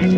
YouTube,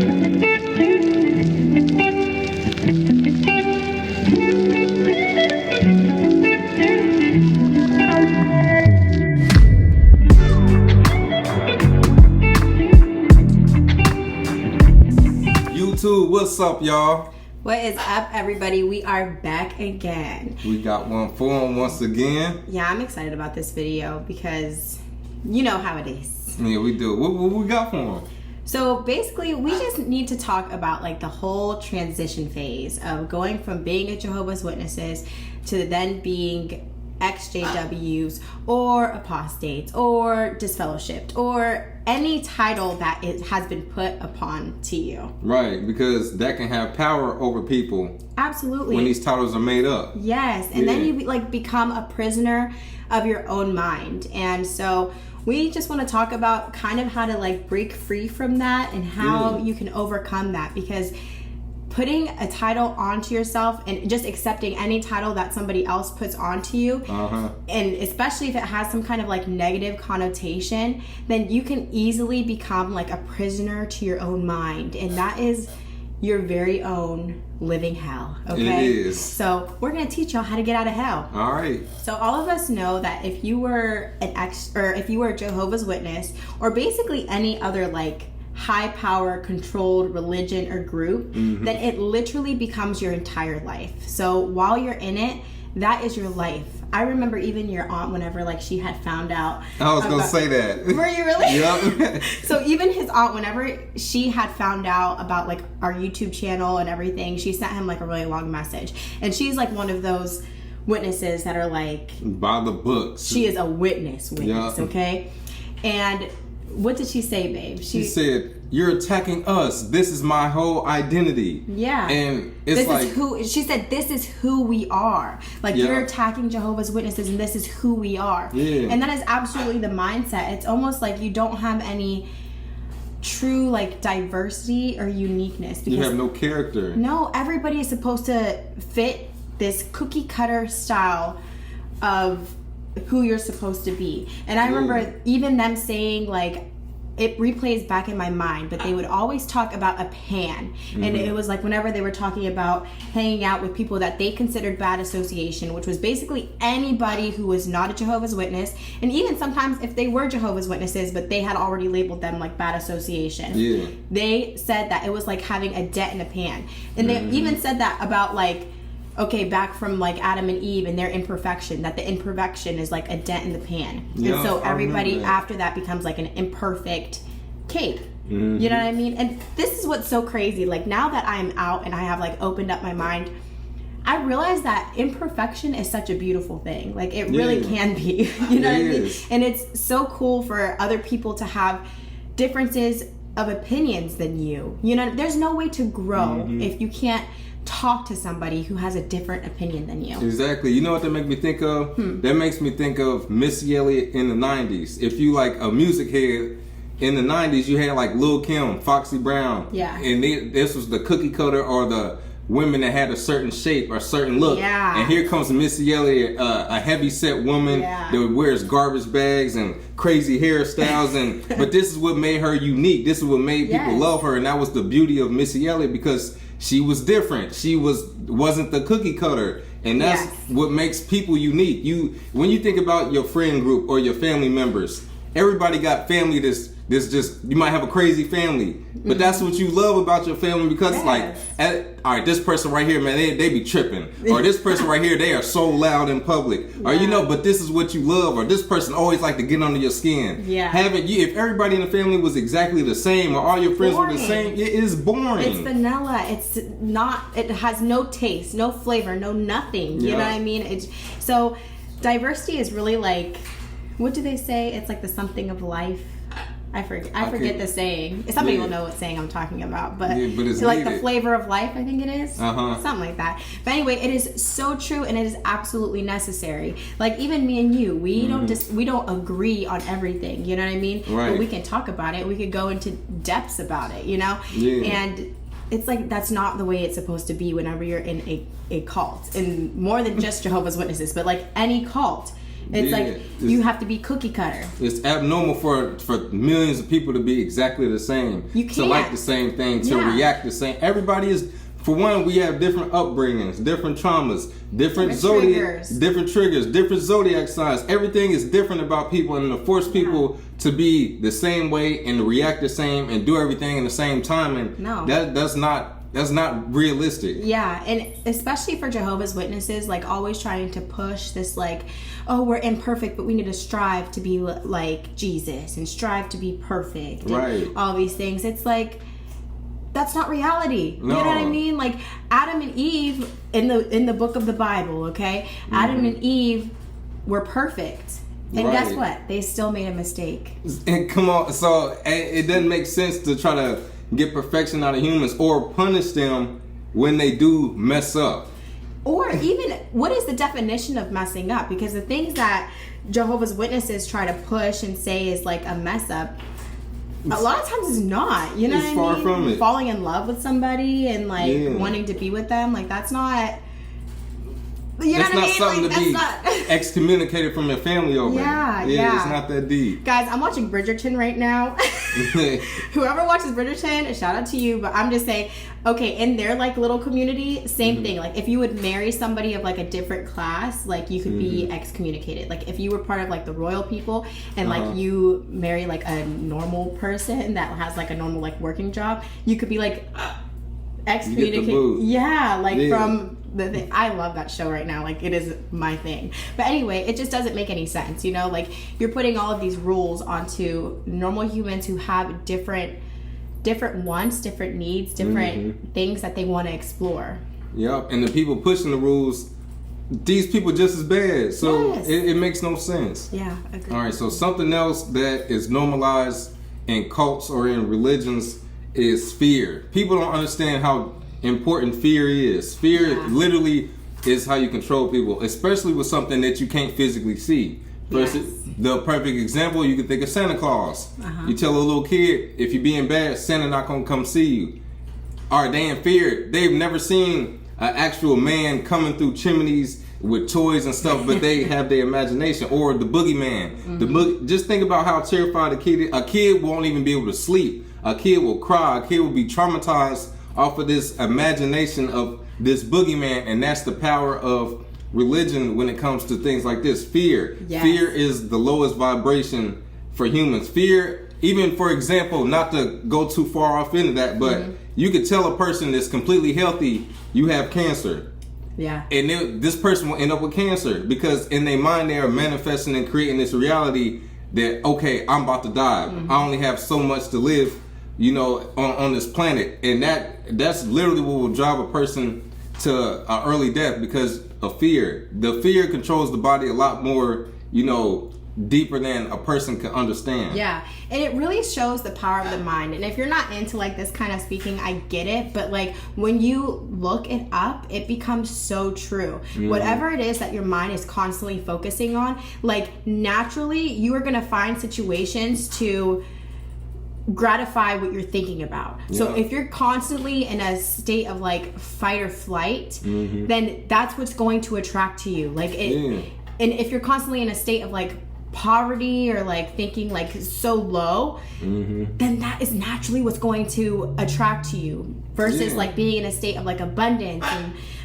what's up, y'all? What is up, everybody? We are back again. We got one for them once again. Yeah, I'm excited about this video because you know how it is. Yeah, we do. What we got for them? So basically, we just need to talk about like the whole transition phase of going from being a Jehovah's Witnesses to then being XJWs or apostates or disfellowshipped or any title that has been put upon to you. Right, because that can have power over people. Absolutely. When these titles are made up. Yes, and then you like become a prisoner of your own mind. And so we just want to talk about kind of how to like break free from that and how you can overcome that, because putting a title onto yourself and just accepting any title that somebody else puts onto you, and especially if it has some kind of like negative connotation, then you can easily become like a prisoner to your own mind, and that is your very own living hell. Okay, it is. So we're gonna teach y'all how to get out of hell. All right. So all of us know that if you were if you were a Jehovah's Witness, or basically any other like high power controlled religion or group, then it literally becomes your entire life. So while you're in it, that is your life. I remember even your aunt, whenever like she had found out. I was gonna say that. Were you really? Yep. So even his aunt, whenever she had found out about like our YouTube channel and everything, she sent him like a really long message. And she's like one of those witnesses that are like by the books. She is a witness, okay? And what did she say, babe? She said, "You're attacking us. This is my whole identity." Yeah. And it's she said, this is who we are. Like, you're attacking Jehovah's Witnesses and this is who we are. Yeah. And that is absolutely the mindset. It's almost like you don't have any true like diversity or uniqueness. Because you have no character. No, everybody is supposed to fit this cookie cutter style of who you're supposed to be. And I remember even them saying, like, it replays back in my mind, but they would always talk about a pan. And it was like whenever they were talking about hanging out with people that they considered bad association, which was basically anybody who was not a Jehovah's Witness, and even sometimes if they were Jehovah's Witnesses but they had already labeled them like bad association. They said that it was like having a dent in a pan. And they even said that about like, okay, back from like Adam and Eve and their imperfection, that the imperfection is like a dent in the pan. And so everybody after that becomes like an imperfect cake. You know what I mean? And this is what's so crazy. Like, now that I'm out and I have like opened up my mind, I realize that imperfection is such a beautiful thing. Like, it really can be. You know what I mean? And it's so cool for other people to have differences of opinions than you. You know, there's no way to grow if you can't talk to somebody who has a different opinion than you. Exactly. You know what that makes me think of? That makes me think of Missy Elliott in the 90s. If you like a music head, in the 90s you had like Lil' Kim, Foxy Brown. Yeah. And this was the cookie cutter, or the women that had a certain shape or certain look. Yeah. And here comes Missy Elliott, a heavy set woman that wears garbage bags and crazy hairstyles, and but this is what made her unique. This is what made people love her, and that was the beauty of Missy Elliott, because she was different. She wasn't the cookie cutter, and that's what makes people unique. When you think about your friend group or your family members, everybody got family that's just, you might have a crazy family, but that's what you love about your family, because it's like, all right, this person right here, man, they be tripping, or this person right here, they are so loud in public, or you know, but this is what you love, or this person always like to get under your skin. If everybody in the family was exactly the same, or all your friends were the same, it is boring. It's vanilla. It's not. It has no taste, no flavor, no nothing. You know what I mean? So diversity is really like, what do they say? It's like the something of life. I forget the saying. Somebody will know what saying I'm talking about, but it's like the flavor of life, I think it is. Something like that. But anyway, it is so true, and it is absolutely necessary. Like, even me and you, we don't agree on everything. You know what I mean? But we can talk about it. We could go into depths about it. You know? And it's like, that's not the way it's supposed to be whenever you're in a cult, and more than just Jehovah's Witnesses, but like any cult. It's like you have to be cookie cutter. It's abnormal for millions of people to be exactly the same. You can't. To like the same thing, to react the same. Everybody is, for one, we have different upbringings, different traumas, different zodiac, different triggers, different zodiac signs. Everything is different about people, and to force people to be the same way and to react the same and do everything in the same time, and that's not realistic. Yeah, and especially for Jehovah's Witnesses, like always trying to push this like, oh, we're imperfect, but we need to strive to be like Jesus and strive to be perfect. And all these things. It's like, that's not reality. No. You know what I mean? Like Adam and Eve in the book of the Bible, okay? Adam and Eve were perfect. And guess what? They still made a mistake. And come on, so it doesn't make sense to try to get perfection out of humans or punish them when they do mess up. Or even, what is the definition of messing up? Because the things that Jehovah's Witnesses try to push and say is like a mess up, a lot of times it's not. You know what I mean? It's far from it. Falling in love with somebody and like wanting to be with them, like that's not... You know that's not something like, to be excommunicated from your family over. Yeah, it's not that deep. Guys, I'm watching Bridgerton right now. Whoever watches Bridgerton, shout out to you. But I'm just saying, okay, in their like little community, same thing. Like if you would marry somebody of like a different class, like you could be excommunicated. Like if you were part of like the royal people and like you marry like a normal person that has like a normal like working job, you could be like excommunicated. Yeah, like from the thing. I love that show right now. Like it is my thing. But anyway, it just doesn't make any sense, you know? Like you're putting all of these rules onto normal humans who have different wants, different needs, different things that they want to explore. Yep, and the people pushing the rules, these people just as bad. So it makes no sense. Yeah, agreed. All right, so something else that is normalized in cults or in religions is fear. People don't understand how important fear is. Fear literally is how you control people, especially with something that you can't physically see. The perfect example, you can think of Santa Claus. You tell a little kid, if you're being bad, Santa not gonna come see you. All right, they in fear. They've never seen an actual man coming through chimneys with toys and stuff, but they have their imagination. Or the boogeyman. Just think about how terrified a kid is. A kid won't even be able to sleep. A kid will cry. A kid will be traumatized off of this imagination of this boogeyman, and that's the power of religion when it comes to things like this. Fear. Fear is the lowest vibration for humans. Fear, even for example, not to go too far off into that, but you could tell a person that's completely healthy, you have cancer. Yeah. And this person will end up with cancer because in their mind they are manifesting and creating this reality that, okay, I'm about to die. I only have so much to live, you know, on this planet. And that's literally what will drive a person to an early death because of fear. The fear controls the body a lot more, you know, deeper than a person can understand. Yeah, and it really shows the power of the mind. And if you're not into like this kind of speaking, I get it, but like when you look it up, it becomes so true. Whatever it is that your mind is constantly focusing on, like naturally you are going to find situations to gratify what you're thinking about. So if you're constantly in a state of like fight or flight, then that's what's going to attract to you. Like it, and if you're constantly in a state of like poverty or like thinking like so low, then that is naturally what's going to attract to you versus like being in a state of like abundance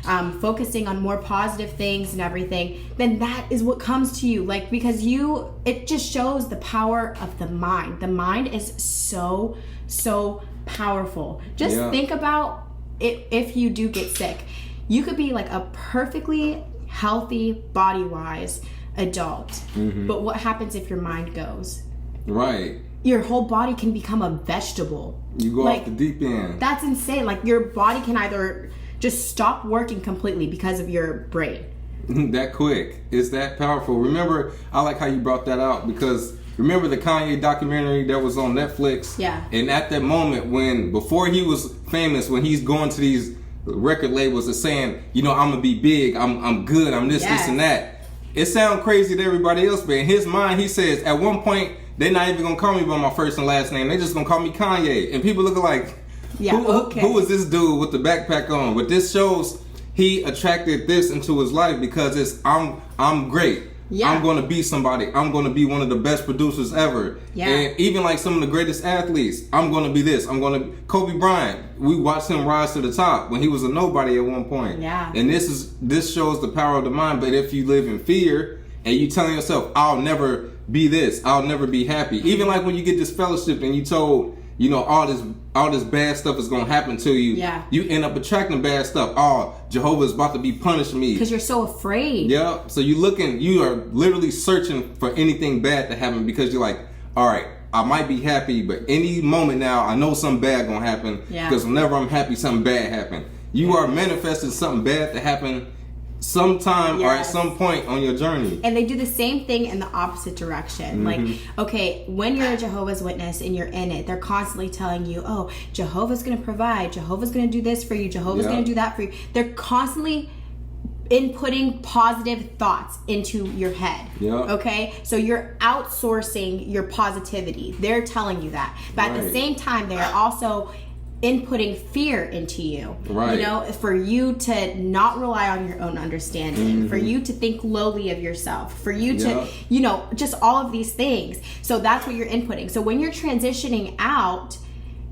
and focusing on more positive things and everything. Then that is what comes to you, like because it just shows the power of the mind. The mind is so powerful. Just think about it. If you do get sick, you could be like a perfectly healthy body wise adult, but what happens if your mind goes? Right. Your whole body can become a vegetable. You go off the deep end. That's insane. Like your body can either just stop working completely because of your brain. That quick. It's that powerful. Remember, I like how you brought that out because remember the Kanye documentary that was on Netflix? Yeah. And at that moment before he was famous, when he's going to these record labels and saying, you know, I'm gonna be big, I'm good, I'm this and that. It sounds crazy to everybody else, but in his mind, he says, at one point, they're not even gonna call me by my first and last name. They're just gonna call me Kanye. And people look like, who is this dude with the backpack on? But this shows he attracted this into his life because it's I'm great. Yeah. I'm going to be somebody. I'm going to be one of the best producers ever. Yeah. And even like some of the greatest athletes, I'm going to be this. Kobe Bryant, we watched him rise to the top when he was a nobody at one point. Yeah. And this shows the power of the mind. But if you live in fear and you telling yourself, I'll never be this, I'll never be happy. Even like when you get this fellowship and you told, all this bad stuff is going to happen to you. Yeah. You end up attracting bad stuff. Oh, Jehovah's about to be punishing me. Because you're so afraid. Yeah. So you are literally searching for anything bad to happen because you're like, all right, I might be happy, but any moment now, I know something bad going to happen. Yeah. Because whenever I'm happy, something bad happen. You are manifesting something bad to happen sometime or at some point on your journey. And they do the same thing in the opposite direction. Like, okay, when you're a Jehovah's Witness and you're in it, they're constantly telling you, oh, Jehovah's going to provide, Jehovah's going to do this for you, Jehovah's going to do that for you. They're constantly inputting positive thoughts into your head. Okay, so you're outsourcing your positivity. They're telling you that, but at the same time, they're also inputting fear into you, for you to not rely on your own understanding, for you to think lowly of yourself, for you to, just all of these things. So that's what you're inputting. So when you're transitioning out,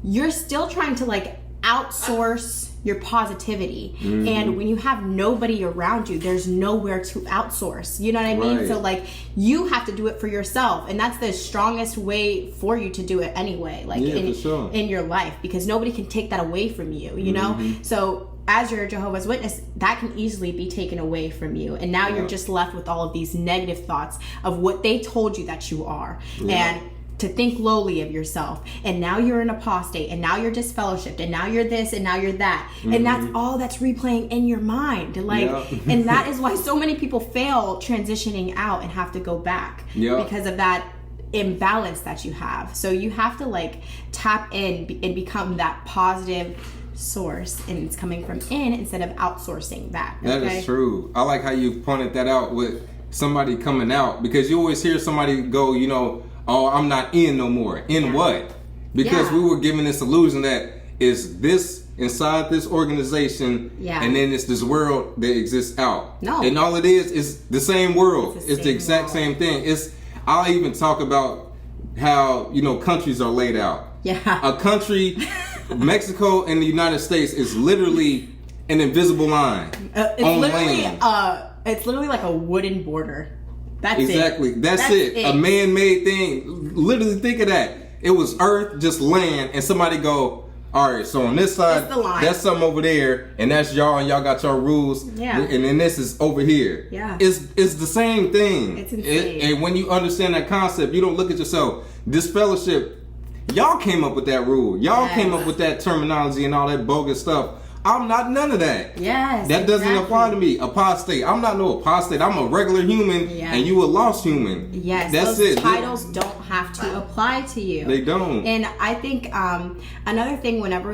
you're still trying to like outsource your positivity. And when you have nobody around you, there's nowhere to outsource. You know what I mean? So like you have to do it for yourself, and that's the strongest way for you to do it anyway, like in your life, because nobody can take that away from you, you know? So as you're a Jehovah's Witness, that can easily be taken away from you, and now you're just left with all of these negative thoughts of what they told you that you are. And to think lowly of yourself, and now you're an apostate, and now you're disfellowshipped, and now you're this, and now you're that, and that's all that's replaying in your mind, like and that is why so many people fail transitioning out and have to go back because of that imbalance that you have. So you have to like tap in and become that positive source, and it's coming from in instead of outsourcing that. That is true. I like how you pointed that out with somebody coming out, because you always hear somebody go, oh, I'm not in no more. In what? Because we were given this illusion that is this inside this organization, and then it's this world that exists out. No. And all it is the same world. It's the exact same thing. I'll even talk about how, countries are laid out. Yeah. A country, Mexico and the United States is literally an invisible line on land. It's literally like a wooden border. That's exactly. it. That's it. A man-made thing. Literally, think of that. It was earth, just land, and somebody go, all right, so on this side, that's something over there, and that's y'all, and y'all got your rules. Yeah. And then this is over here. Yeah. It's the same thing. It's insane. And when you understand that concept, you don't look at yourself. This fellowship, y'all came up with that rule. Y'all came up with that terminology and all that bogus stuff. I'm not none of that. Yes. That doesn't apply to me. Apostate. I'm not no apostate. I'm a regular human, and you a lost human. Yes. That's those it. Titles don't have to apply to you. They don't. And I think another thing, whenever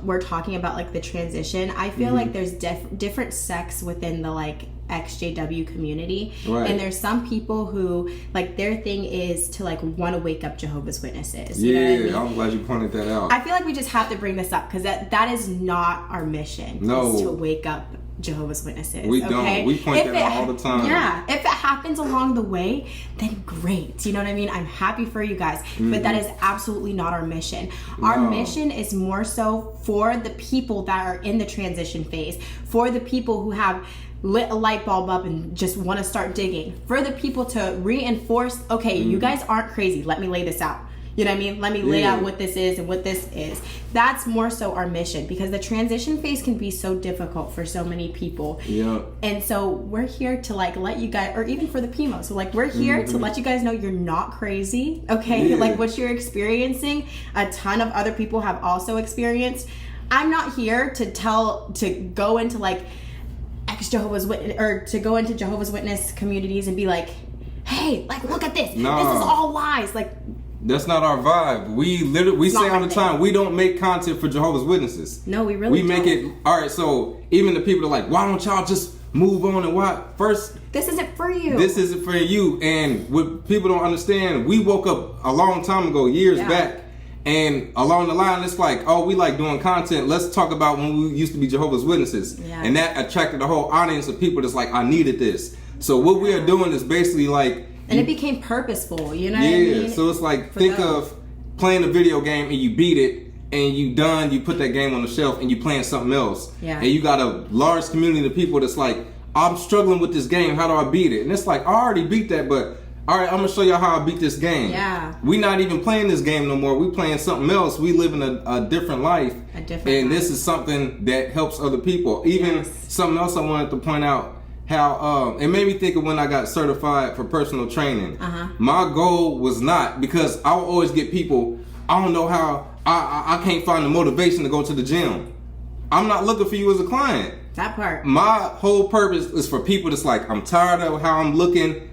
we're talking about like the transition, I feel like there's different sects within the like XJW community, and there's some people who like their thing is to like want to wake up Jehovah's Witnesses. You know what I mean? I'm glad you pointed that out. I feel like we just have to bring this up because that is not our mission. No, is to wake up Jehovah's Witnesses. We don't. We point that out all the time. Yeah, if it happens along the way, then great. You know what I mean? I'm happy for you guys, but that is absolutely not our mission. Our mission is more so for the people that are in the transition phase, for the people who have lit a light bulb up and just want to start digging, for the people to reinforce, okay, you guys aren't crazy, let me lay this out. You know what I mean? Let me lay out what this is and what this is. That's more so our mission, because the transition phase can be so difficult for so many people. Yeah. And so we're here to like let you guys, or even for the PMO, so like we're here to let you guys know you're not crazy, okay? Yeah. Like what you're experiencing, a ton of other people have also experienced. I'm not here to go into like Jehovah's Witness, or to go into Jehovah's Witness communities and be like, hey, like look at this. No. This is all lies. Like, that's not our vibe. We say all the time, we don't make content for Jehovah's Witnesses. No, we really don't. We make it, all right, so even the people are like, why don't y'all just move on and why? First, this isn't for you. This isn't for you. And what people don't understand, we woke up a long time ago, years back, and along the line, it's like, oh, we like doing content. Let's talk about when we used to be Jehovah's Witnesses. Yeah. And that attracted a whole audience of people that's like, I needed this. So what we are doing is basically like, and it became purposeful, you know what I mean? So it's like, think of playing a video game and you beat it and you put that game on the shelf and you playing something else. Yeah. And you got a large community of people that's like, I'm struggling with this game, how do I beat it? And it's like, I already beat that, but all right, I'm gonna show y'all how I beat this game. Yeah. We not even playing this game no more. We playing something else. We living a different life. This is something that helps other people. Even something else I wanted to point out, how it made me think of when I got certified for personal training. My goal was not, because I would always get people, I don't know how, I can't find the motivation to go to the gym. I'm not looking for you as a client. That part. My whole purpose is for people that's like, I'm tired of how I'm looking.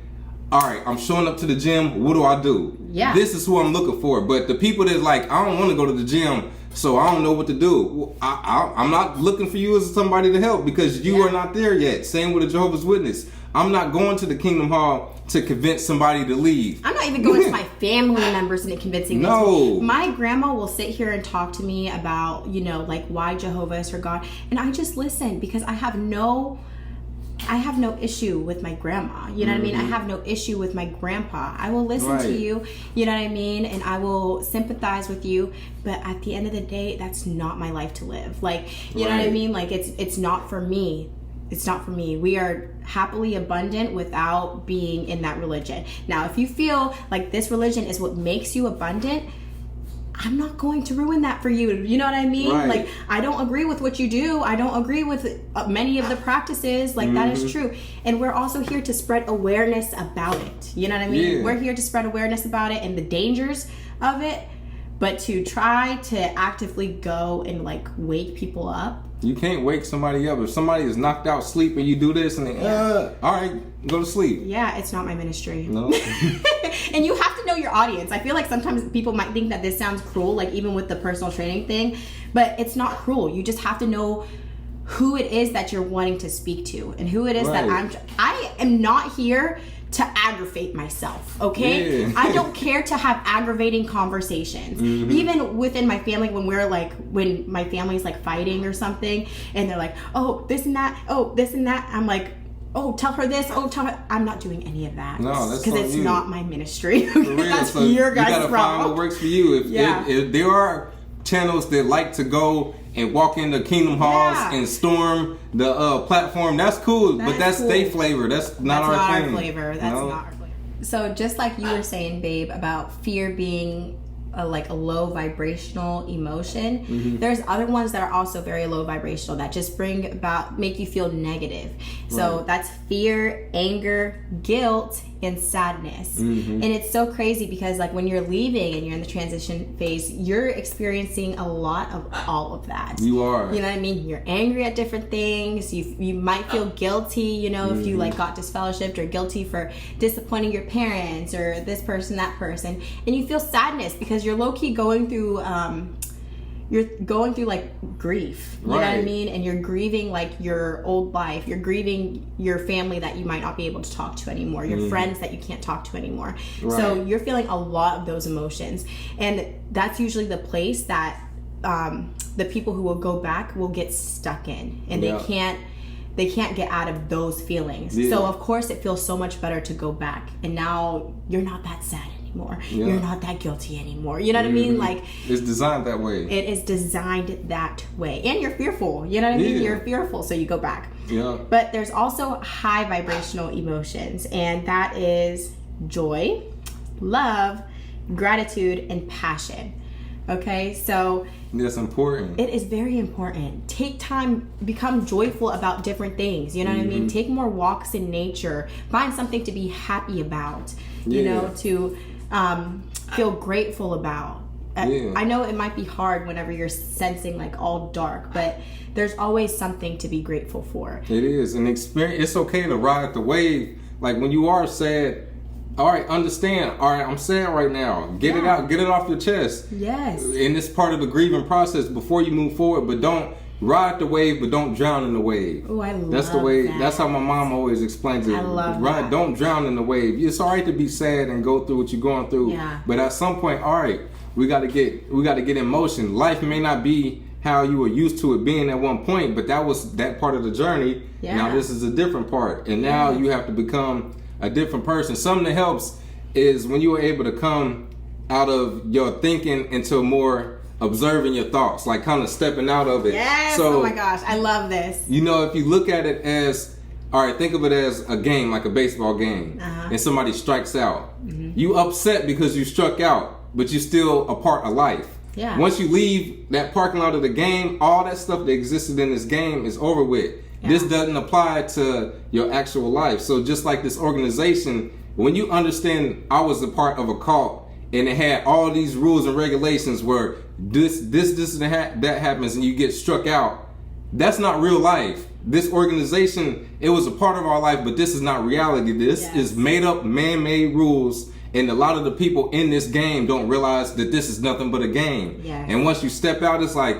All right, I'm showing up to the gym. What do I do? Yeah. This is who I'm looking for. But the people that's like, I don't want to go to the gym, so I don't know what to do. Well, I'm not looking for you as somebody to help, because you are not there yet. Same with a Jehovah's Witness. I'm not going to the Kingdom Hall to convince somebody to leave. I'm not even going to my family members and convincing them. No. My grandma will sit here and talk to me about, like why Jehovah is her God. And I just listen, because I have no issue with my grandma. You know what I mean? I have no issue with my grandpa. I will listen to you, you know what I mean? And I will sympathize with you. But at the end of the day, that's not my life to live. Like, you know what I mean? Like, it's not for me. It's not for me. We are happily abundant without being in that religion. Now, if you feel like this religion is what makes you abundant, I'm not going to ruin that for you. You know what I mean? Right. Like, I don't agree with what you do. I don't agree with many of the practices. Like, that is true. And we're also here to spread awareness about it. You know what I mean? Yeah. We're here to spread awareness about it and the dangers of it. But to try to actively go and, like, wake people up. You can't wake somebody up. If somebody is knocked out sleep and you do this and they, all right, go to sleep. Yeah, it's not my ministry. No. And you have to know your audience. I feel like sometimes people might think that this sounds cruel, like even with the personal training thing, but it's not cruel. You just have to know who it is that you're wanting to speak to and who it is that I am not here to aggravate myself, okay? Yeah. I don't care to have aggravating conversations. Even within my family, when my family's like fighting or something, and they're like, oh, this and that, oh, this and that, I'm like, oh, tell her this, oh, tell her. I'm not doing any of that. No, that's because it's not my ministry. For real. That's so your guys' you gotta problem. find what works for you. If there are channels that like to go and walk into Kingdom Halls and storm the platform, that's cool. But that's their flavor. That's not our thing. Our flavor. That's not our flavor. So just like you were saying, babe, about fear being a low vibrational emotion, there's other ones that are also very low vibrational that just make you feel negative. So that's fear, anger, guilt, and sadness. And it's so crazy because like when you're leaving and you're in the transition phase, you're experiencing a lot of all of that. You are. You know what I mean? You're angry at different things. You might feel guilty, if you like got disfellowshipped, or guilty for disappointing your parents or this person, that person. And you feel sadness because you're low-key going through like grief, you know what I mean? And you're grieving like your old life. You're grieving your family that you might not be able to talk to anymore, your friends that you can't talk to anymore. So you're feeling a lot of those emotions, and that's usually the place that the people who will go back will get stuck in, and they can't get out of those feelings. So of course it feels so much better to go back, and now you're not that sad anymore. You're not that guilty anymore. You know what I mean? Like, it's designed that way. It is designed that way. And you're fearful. You know what I mean? You're fearful, so you go back. Yeah. But there's also high vibrational emotions, and that is joy, love, gratitude, and passion. Okay, so that's important. It is very important. Take time, become joyful about different things. You know what I mean? Take more walks in nature. Find something to be happy about. You know, to feel grateful about. I know it might be hard whenever you're sensing like all dark, but there's always something to be grateful for. It is an experience. It's okay to ride the wave. Like when you are sad, all right, understand. All right, I'm sad right now. Get it out. Get it off your chest. Yes. And it's part of the grieving process before you move forward. But don't ride the wave, but don't drown in the wave. Oh, I love That's the way. that. That's how my mom always explains it. I love that. Don't drown in the wave. It's all right to be sad and go through what you're going through. Yeah. But at some point, all right, we got to get in motion. Life may not be how you were used to it being at one point, but that was that part of the journey. Yeah. Now this is a different part, and now you have to become a different person. Something that helps is when you are able to come out of your thinking into more observing your thoughts, like kind of stepping out of it. Yes. So, oh my gosh, I love this. You know, if you look at it as, all right, think of it as a game, like a baseball game, and somebody strikes out. You upset because you struck out, but you're still a part of life. Yeah. Once you leave that parking lot of the game, all that stuff that existed in this game is over with. Yeah. This doesn't apply to your actual life. So just like this organization, when you understand I was a part of a cult and it had all these rules and regulations where this and that happens and you get struck out, that's not real life. This organization, it was a part of our life, but this is not reality. This is made up, man-made rules. And a lot of the people in this game don't realize that this is nothing but a game. Yes. And once you step out, it's like,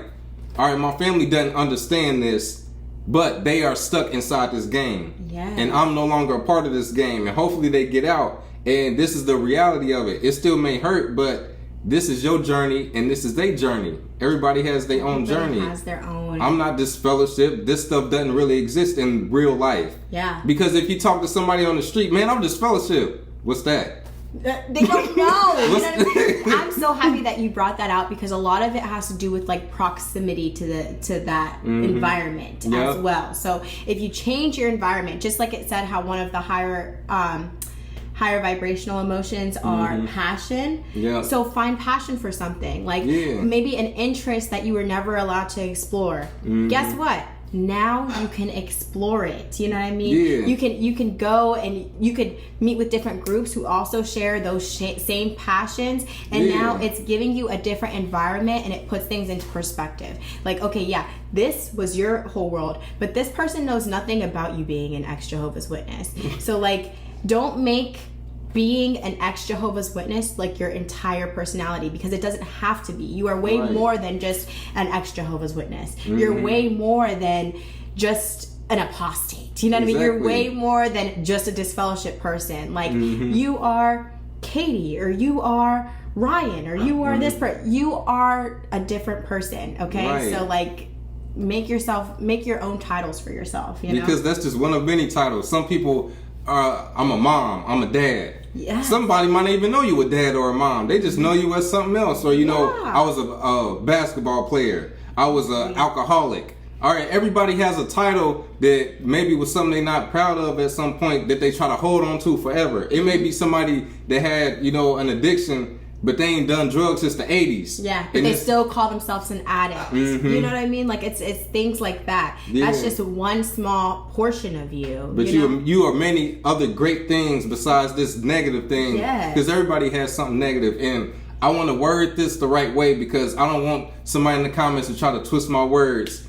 all right, my family doesn't understand this, but they are stuck inside this game. Yes. And I'm no longer a part of this game. And hopefully they get out. And this is the reality of it. It still may hurt, but this is your journey and this is their journey. Everybody has their own journey. Has their own. I'm not disfellowship. This stuff doesn't really exist in real life. Yeah. Because if you talk to somebody on the street, man, I'm disfellowship. What's that? They don't know. You know what I mean? I'm so happy that you brought that out because a lot of it has to do with like proximity to that environment as well. So if you change your environment, just like it said, how one of the higher vibrational emotions are passion. Yeah. So find passion for something, like maybe an interest that you were never allowed to explore. Guess what? Now you can explore it. You know what I mean? Yeah. You can go and you could meet with different groups who also share those same passions, and now it's giving you a different environment and it puts things into perspective. Like, okay, yeah, this was your whole world, but this person knows nothing about you being an ex-Jehovah's Witness. So like, don't make being an ex-Jehovah's Witness like your entire personality, because it doesn't have to be. You are way more than just an ex-Jehovah's Witness. You're way more than just an apostate. You know what I mean? You're way more than just a disfellowship person. Like you are Katie, or you are Ryan, or you are this person. You are a different person. Okay, so like, make your own titles for yourself. You know? Because that's just one of many titles. Some people I'm a mom, I'm a dad. Yeah. Somebody might not even know you a dad or a mom. They just know you as something else. Or, you know, I was a basketball player. I was an alcoholic. All right, everybody has a title that maybe was something they're not proud of at some point that they try to hold on to forever. It may be somebody that had, you know, an addiction, but they ain't done drugs since the 80s. Yeah, but they still call themselves an addict. You know what I mean? Like, it's things like that. Yeah. That's just one small portion of you. But you are many other great things besides this negative thing. Yeah. Because everybody has something negative. And I want to word this the right way because I don't want somebody in the comments to try to twist my words.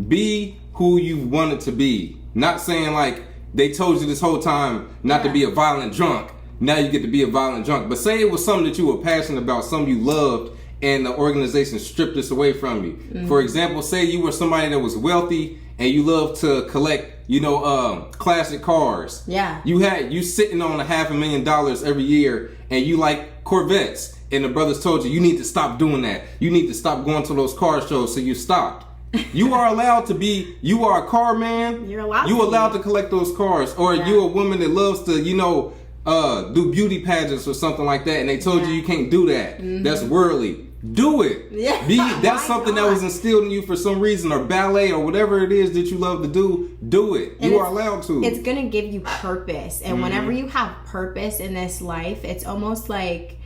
Be who you wanted to be. Not saying like they told you this whole time not to be a violent drunk. Now you get to be a violent drunk. But say it was something that you were passionate about, something you loved, and the organization stripped this away from you. For example, say you were somebody that was wealthy and you loved to collect, you know, classic cars. Yeah. You sitting on $500,000 every year and you like Corvettes. And the brothers told you need to stop doing that. You need to stop going to those car shows, so you stopped. You are allowed to be, you are a car man. You're allowed to collect those cars. Or you're a woman that loves to, you know, do beauty pageants or something like that, and they told you can't do that. That's worldly. Do it. Yeah. That's something that was instilled in you for some reason, or ballet, or whatever it is that you love to do. Do it. And you are allowed to. It's gonna give you purpose, and whenever you have purpose in this life, it's almost like,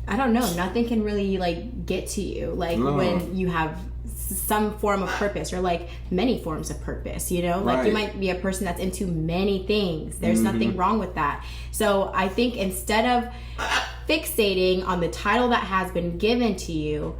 I don't know, nothing can really like get to you. Like when you have some form of purpose, or like many forms of purpose, you know, like you might be a person that's into many things. There's nothing wrong with that. So I think instead of fixating on the title that has been given to you,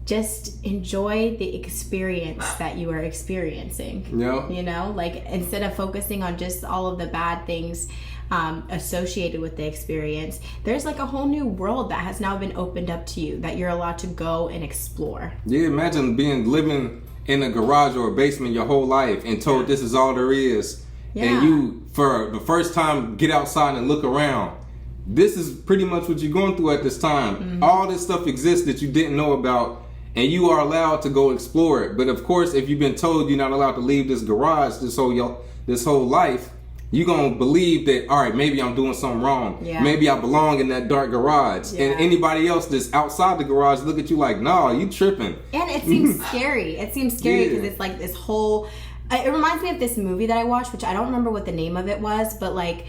just enjoy the experience that you are experiencing. You know, like instead of focusing on just all of the bad things associated with the experience, there's like a whole new world that has now been opened up to you that you're allowed to go and explore. Yeah, imagine living in a garage or a basement your whole life and told this is all there is. And you, for the first time, get outside and look around. This is pretty much what you're going through at this time. All this stuff exists that you didn't know about. and you are allowed to go explore it. But of course, if you've been told you're not allowed to leave this garage this whole life, you're going to believe that, all right, maybe I'm doing something wrong. Yeah. Maybe I belong in that dark garage. Yeah. And anybody else that's outside the garage look at you like, no, you tripping. And it seems scary. It seems scary because it's like this whole... It reminds me of this movie that I watched, which I don't remember what the name of it was, but like...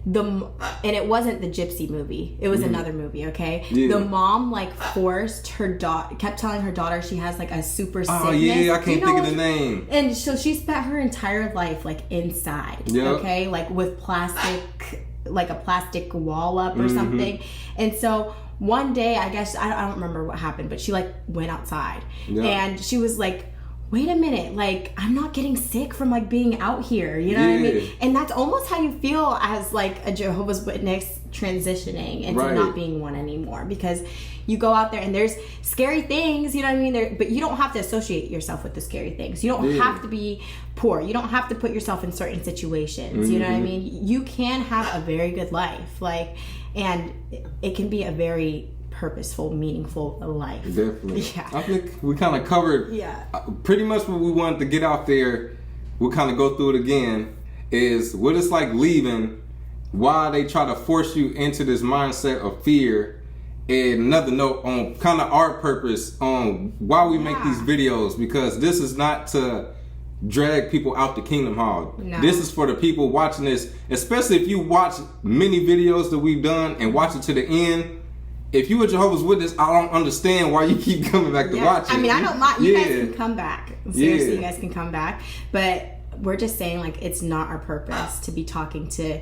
and it wasn't the gypsy movie. It was another movie, okay? Yeah. The mom, like, forced her daughter... Kept telling her daughter she has, like, a super sickness. Oh, yeah, I can't think of the name. And so she spent her entire life, like, inside, okay? Like, with plastic... Like, a plastic wall up or something. And so... One day, I guess... I don't remember what happened, but she, like, went outside. Yeah. And she was like... Wait a minute, like, I'm not getting sick from, like, being out here, you know what I mean? And that's almost how you feel as, like, a Jehovah's Witness transitioning into not being one anymore, because you go out there and there's scary things, you know what I mean? But you don't have to associate yourself with the scary things. You don't have to be poor. You don't have to put yourself in certain situations, you know what I mean? You can have a very good life, like, and it can be a very... purposeful, meaningful life. Definitely. Yeah. I think we kind of covered pretty much what we wanted to get out there. We'll kind of go through it again, is what it's like leaving, why they try to force you into this mindset of fear, and another note on kind of our purpose on why we make these videos, because this is not to drag people out the Kingdom Hall. No. This is for the people watching this, especially if you watch many videos that we've done and watch it to the end. If you a Jehovah's Witness, I don't understand why you keep coming back to watch it. I mean, I don't mind. You guys can come back. Seriously, you guys can come back. But we're just saying, like, it's not our purpose to be talking to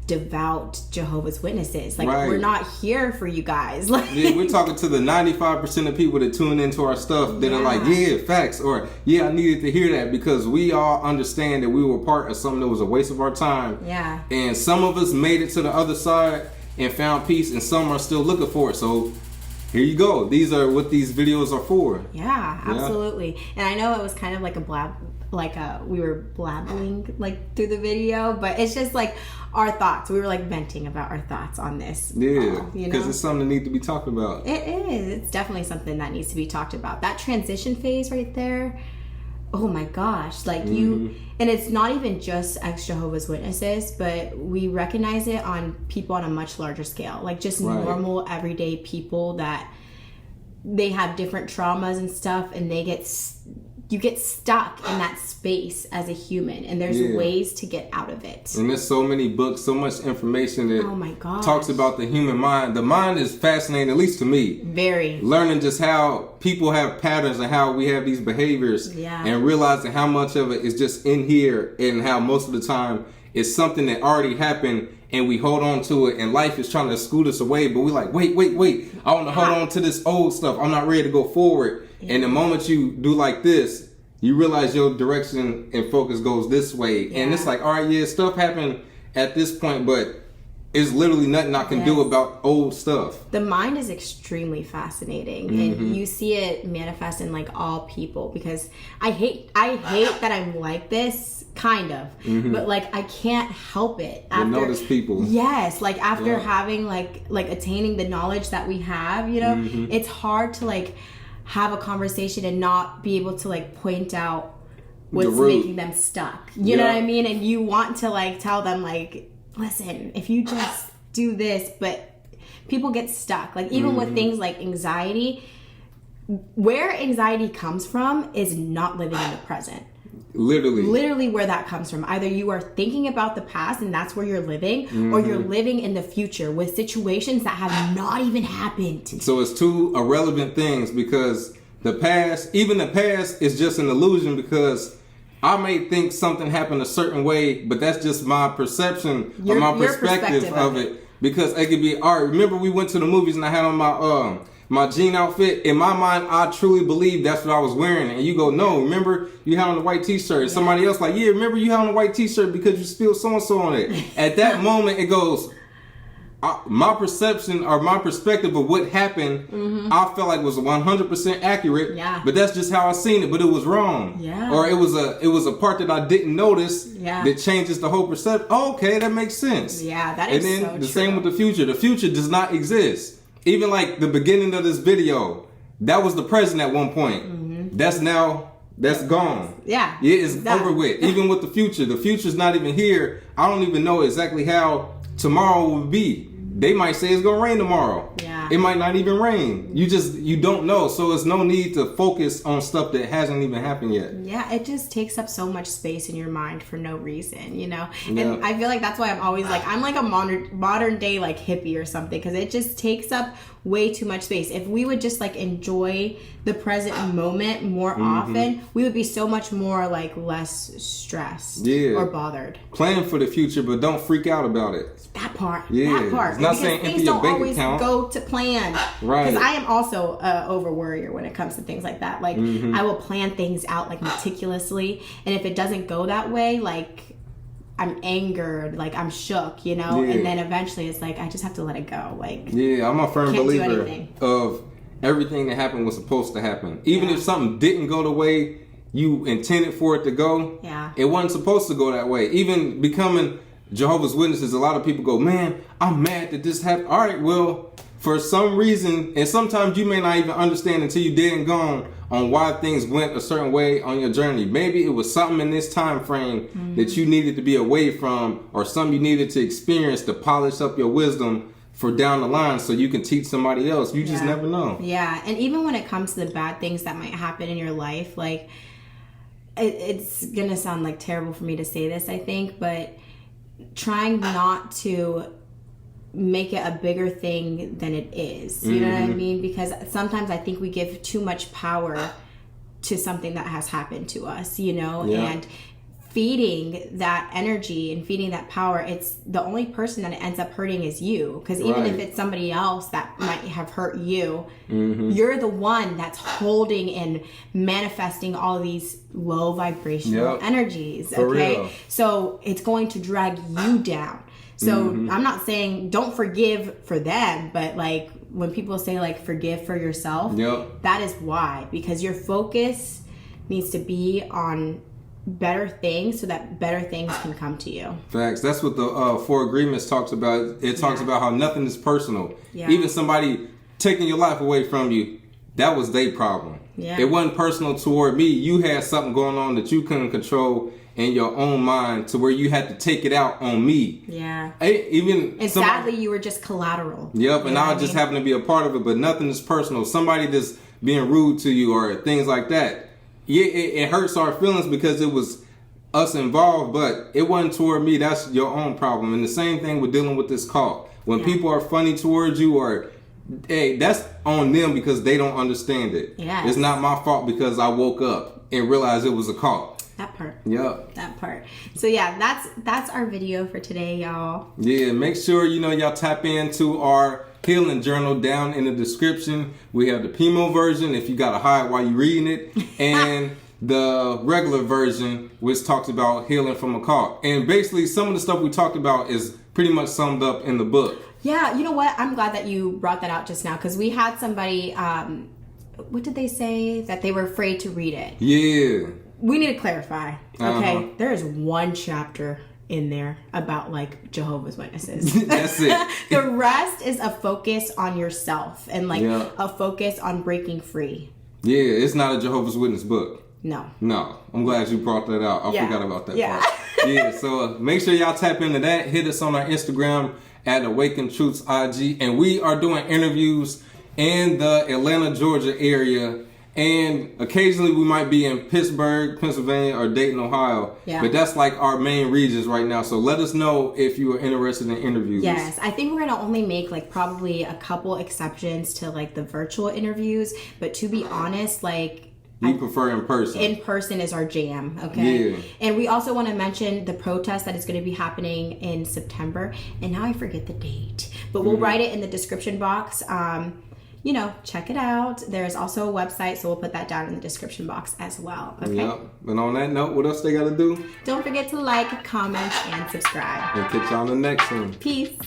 devout Jehovah's Witnesses. Like, we're not here for you guys. Like, we're talking to the 95% of people that tune into our stuff that are like, facts, or I needed to hear that, because we all understand that we were part of something that was a waste of our time. Yeah. And some of us made it to the other side and found peace, and some are still looking for it. So here you go. These are what these videos are for. Yeah, absolutely. And I know it was kind of like we were blabbling like through the video, but it's just like our thoughts. We were like venting about our thoughts on this. Yeah, because it's something that needs to be talked about. It is. It's definitely something that needs to be talked about. That transition phase right there. Oh my gosh, like and it's not even just ex-Jehovah's Witnesses, but we recognize it on people on a much larger scale, like just normal everyday people that they have different traumas and stuff, and you get stuck in that space as a human, and there's ways to get out of it. And there's so many books, so much information that talks about the human mind. The mind is fascinating, at least to me. Very. Learning just how people have patterns and how we have these behaviors, and realizing how much of it is just in here, and how most of the time it's something that already happened, and we hold on to it, and life is trying to scoot us away, but we're like, wait, I want to hold on to this old stuff. I'm not ready to go forward. And the moment you do like this, you realize your direction and focus goes this way. Yeah. And it's like, all right, stuff happened at this point, but it's literally nothing I can do about old stuff. The mind is extremely fascinating, and you see it manifest in like all people, because I hate that I'm like this, kind of, but like I can't help it. After, you notice people. Yes, like after having like attaining the knowledge that we have, it's hard to like have a conversation and not be able to like point out what's making them stuck. You know what I mean? And you want to like tell them like, listen, if you just do this, but people get stuck. Like even with things like anxiety, where anxiety comes from is not living in the present. Literally where that comes from. Either you are thinking about the past and that's where you're living, or you're living in the future with situations that have not even happened. So it's two irrelevant things, because the past is just an illusion, because I may think something happened a certain way, but that's just my perception or my perspective of it. Because it could be, all right, remember we went to the movies and I had on my jean outfit. In my mind, I truly believe that's what I was wearing. And you go, no, remember you had on the white t-shirt. Somebody else like, remember you had on the white t-shirt because you spilled so-and-so on it. At that moment, it goes, my perception or my perspective of what happened, I felt like was 100% accurate. But that's just how I seen it, but it was wrong. Or it was a part that I didn't notice that changes the whole perception. Oh, okay, that makes sense. That is so true. And then the same with the future. The future does not exist. Even like the beginning of this video, that was the present at one point. That's gone. Yeah. It's over with. Even with the future's not even here. I don't even know exactly how tomorrow will be. They might say it's gonna rain tomorrow. Yeah. It might not even rain. You don't know. So there's no need to focus on stuff that hasn't even happened yet. Yeah, it just takes up so much space in your mind for no reason, you know? And I feel like that's why I'm always like, I'm like a modern day like hippie or something, because it just takes up way too much space. If we would just like enjoy the present moment more often, we would be so much more like less stressed or bothered. Plan for the future, but don't freak out about it. That part. Yeah. That part. It's not because saying empty things your don't bank always account. go to plan. Right. Because I am also a over worrier when it comes to things like that. Like I will plan things out like meticulously, and if it doesn't go that way, like I'm angered, like I'm shook, you know. And then eventually it's like I just have to let it go. Like I'm a firm believer of everything that happened was supposed to happen. Even if something didn't go the way you intended for it to go, it wasn't supposed to go that way. Even becoming Jehovah's Witnesses, a lot of people go, man, I'm mad that this happened. All right, well, for some reason, and sometimes you may not even understand until you're dead and gone on why things went a certain way on your journey. Maybe it was something in this time frame that you needed to be away from, or something you needed to experience to polish up your wisdom for down the line so you can teach somebody else. You just never know. Yeah, and even when it comes to the bad things that might happen in your life, like it's gonna sound like terrible for me to say this, I think, but trying not to make it a bigger thing than it is. You know what I mean? Because sometimes I think we give too much power to something that has happened to us, you know? And feeding that energy and feeding that power, it's the only person that it ends up hurting is you. Because even if it's somebody else that might have hurt you, you're the one that's holding and manifesting all these low vibrational energies. For real. So it's going to drag you down. So I'm not saying don't forgive for them, but like when people say like forgive for yourself, that is why. Because your focus needs to be on better things so that better things can come to you. Facts. That's what the Four Agreements talks about. It talks about how nothing is personal. Even somebody taking your life away from you, that was their problem. It wasn't personal toward me. You had something going on that you couldn't control in your own mind to where you had to take it out on me. And sadly, you were just collateral. And I just happen to be a part of it, but nothing is personal. Somebody that's being rude to you or things like that. It hurts our feelings because it was us involved, but it wasn't toward me. That's your own problem. And the same thing with dealing with this cult. When people are funny towards you, or hey, that's on them because they don't understand it. It's not my fault because I woke up and realized it was a cult. That part. That part. So that's our video for today, y'all. Make sure y'all tap into our healing journal down in the description. We have the Pimo version if you gotta hide while you're reading it, and the regular version which talks about healing from a cult. And basically some of the stuff we talked about is pretty much summed up in the book. Yeah, you know what? I'm glad that you brought that out just now, because we had somebody, what did they say? That they were afraid to read it. We need to clarify. Okay, there is one chapter in there about like Jehovah's Witnesses. That's it. The rest is a focus on yourself and like a focus on breaking free. It's not a Jehovah's Witness book. No. I'm glad you brought that out. I forgot about that part. So make sure y'all tap into that. Hit us on our Instagram at Awaken Truths IG, and we are doing interviews in the Atlanta, Georgia area. And occasionally we might be in Pittsburgh, Pennsylvania, or Dayton, Ohio. But that's like our main regions right now. So let us know if you are interested in interviews. Yes, I think we're going to only make like probably a couple exceptions to like the virtual interviews. But to be honest, like we prefer in person. In person is our jam, okay? And we also want to mention the protest that is going to be happening in September. And now I forget the date. But we'll write it in the description box. Check it out. There's also a website, so we'll put that down in the description box as well. Okay. And on that note, what else they got to do? Don't forget to like, comment, and subscribe. And catch you on the next one. Peace.